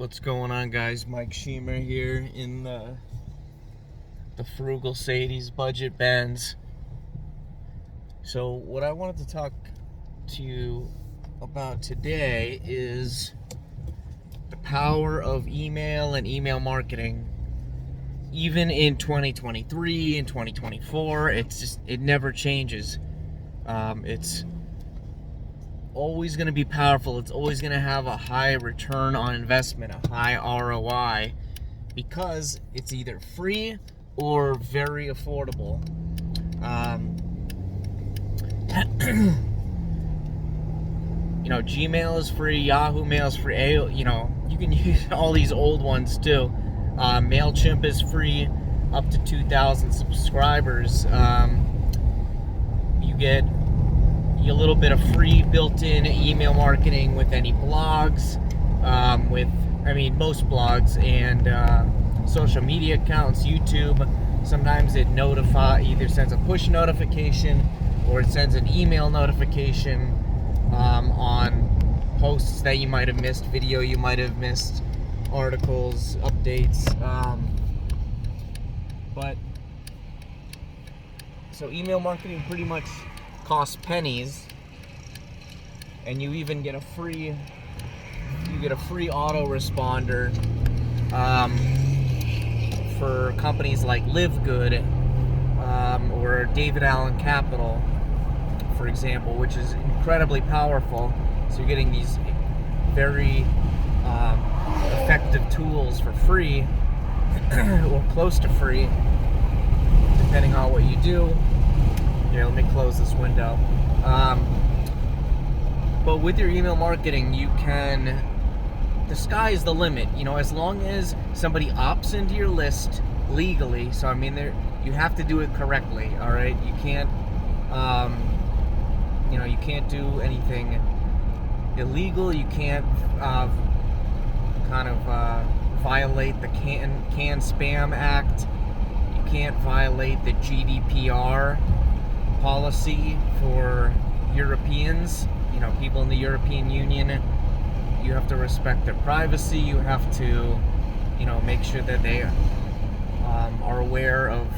What's going on, guys? Mike Shemer here in the Frugal Sadie's Budget Benz. So what I wanted to talk to you about today is the power of email and email marketing. Even in 2023 and 2024, it never changes. It's always going to be powerful. It's always going to have a high return on investment, a high ROI, because it's either free or very affordable. Gmail is free, Yahoo Mail is free. You can use all these old ones too. MailChimp is free, up to 2,000 subscribers. You get a little bit of free built-in email marketing with any blogs, most blogs and social media accounts, YouTube. Sometimes it either sends a push notification or it sends an email notification on posts that you might have missed, video you might have missed, articles, updates. So email marketing pretty much costs pennies, and you even get a free autoresponder for companies like Live Good or David Allen Capital, for example, which is incredibly powerful. So you're getting these very effective tools for free or close to free, depending on what you do. Here, let me close this window. But with your email marketing, the sky is the limit. As long as somebody opts into your list legally. So you have to do it correctly. All right, you can't, you can't do anything illegal. You can't violate the Can Spam Act. You can't violate the GDPR policy for Europeans, people in the European Union. You have to respect their privacy. You have to, make sure that they are aware of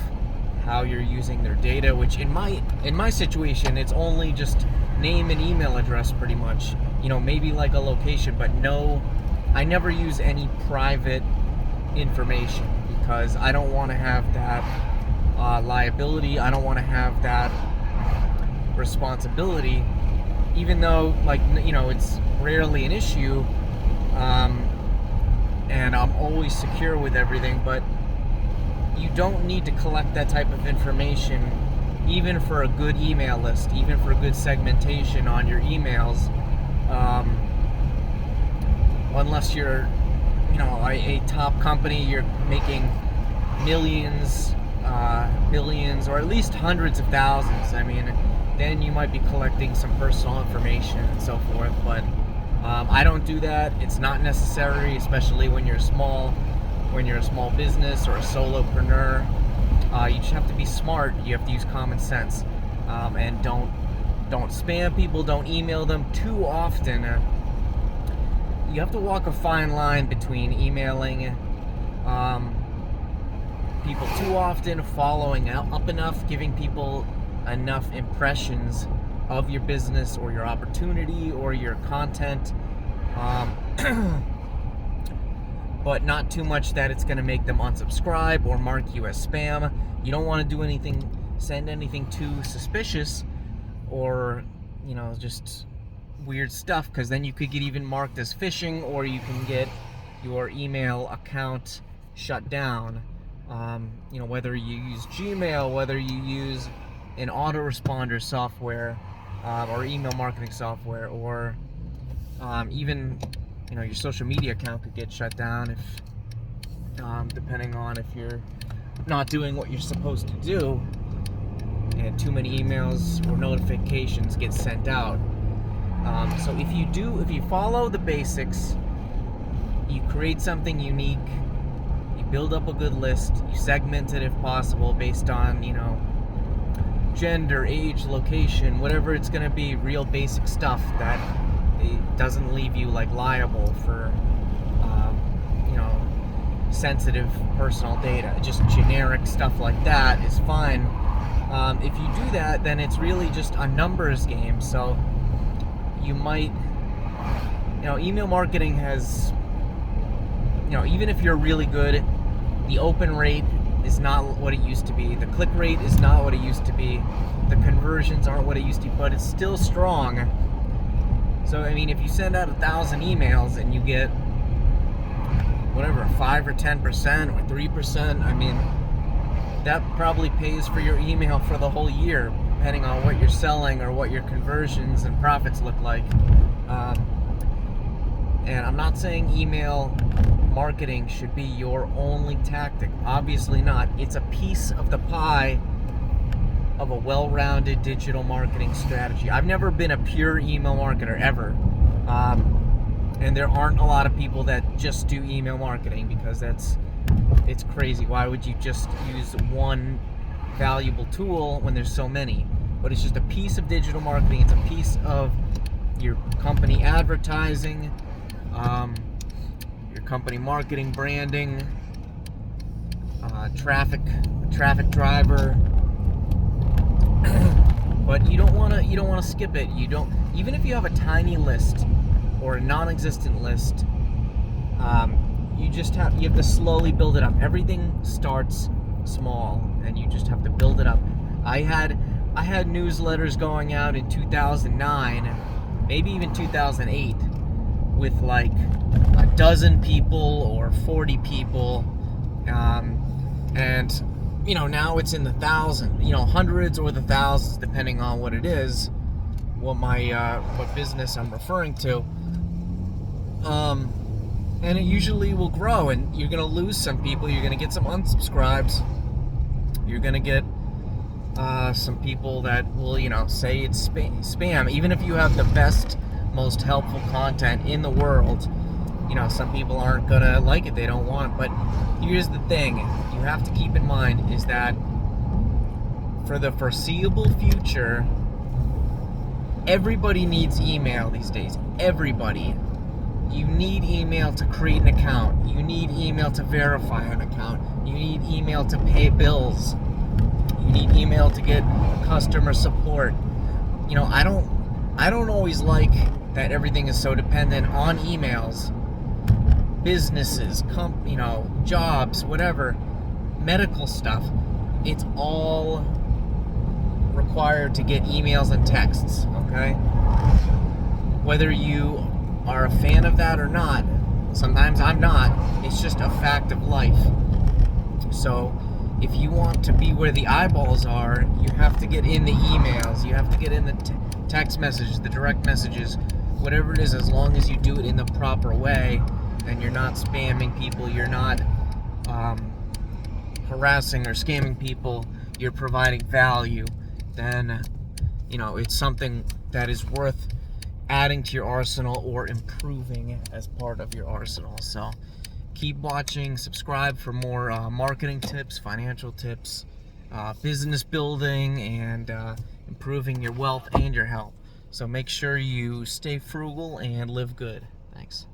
how you're using their data, which in my situation, it's only just name and email address pretty much, maybe like a location, but no, I never use any private information because I don't want to have that liability. I don't want to have that responsibility, even though it's rarely an issue, and I'm always secure with everything. But you don't need to collect that type of information, even for a good email list, even for a good segmentation on your emails, unless you're a top company. You're making millions, billions, or at least hundreds of thousands. Then you might be collecting some personal information and so forth, but I don't do that. It's not necessary, especially when you're a small business or a solopreneur. You just have to be smart. You have to use common sense, and don't spam people. Don't email them too often. You have to walk a fine line between emailing people too often, following up enough, giving people enough impressions of your business or your opportunity or your content, but not too much that it's going to make them unsubscribe or mark you as spam. You don't want to send anything too suspicious or just weird stuff, because then you could get even marked as phishing, or you can get your email account shut down. Whether you use Gmail, whether you use an autoresponder software or email marketing software, or even your social media account could get shut down if depending on if you're not doing what you're supposed to do and too many emails or notifications get sent out. So if you follow the basics, you create something unique, you build up a good list, you segment it if possible based on gender, age, location, whatever it's going to be, real basic stuff that it doesn't leave you liable for sensitive personal data. Just generic stuff like that is fine. If you do that, then it's really just a numbers game. So you might, email marketing has, even if you're really good, the open rate is not what it used to be. The click rate is not what it used to be. The conversions aren't what it used to be, but it's still strong. So, if you send out 1,000 emails and you get whatever, 5 or 10% or 3%, that probably pays for your email for the whole year, depending on what you're selling or what your conversions and profits look like. And I'm not saying email marketing should be your only tactic. Obviously not. It's a piece of the pie of a well-rounded digital marketing strategy. I've never been a pure email marketer ever. And there aren't a lot of people that just do email marketing, because it's crazy. Why would you just use one valuable tool when there's so many? But it's just a piece of digital marketing. It's a piece of your company advertising, your company marketing, branding, traffic driver. But you don't want to skip it. Even if you have a tiny list or a non-existent list, you have to slowly build it up. Everything starts small, and you just have to build it up. I had newsletters going out in 2009, maybe even 2008, with like a dozen people or 40 people, and now it's in the thousands, hundreds or the thousands, depending on what it is, what business I'm referring to. And it usually will grow, and you're gonna lose some people. You're gonna get some unsubscribes. You're gonna get some people that will, say it's spam. Even if you have the best, most helpful content in the world, some people aren't gonna like it. They don't want it. But here's the thing you have to keep in mind is that for the foreseeable future, everybody needs email these days. Everybody. You need email to create an account. You need email to verify an account. You need email to pay bills. You need email to get customer support. I don't always like that everything is so dependent on emails. Businesses, jobs, whatever, medical stuff, it's all required to get emails and texts, okay? Whether you are a fan of that or not, sometimes I'm not, it's just a fact of life. So if you want to be where the eyeballs are, you have to get in the emails, you have to get in the text messages, the direct messages, whatever it is, as long as you do it in the proper way and you're not spamming people, you're not harassing or scamming people, you're providing value, then it's something that is worth adding to your arsenal or improving as part of your arsenal. So keep watching, subscribe for more marketing tips, financial tips, business building, and improving your wealth and your health. So make sure you stay frugal and live good. Thanks.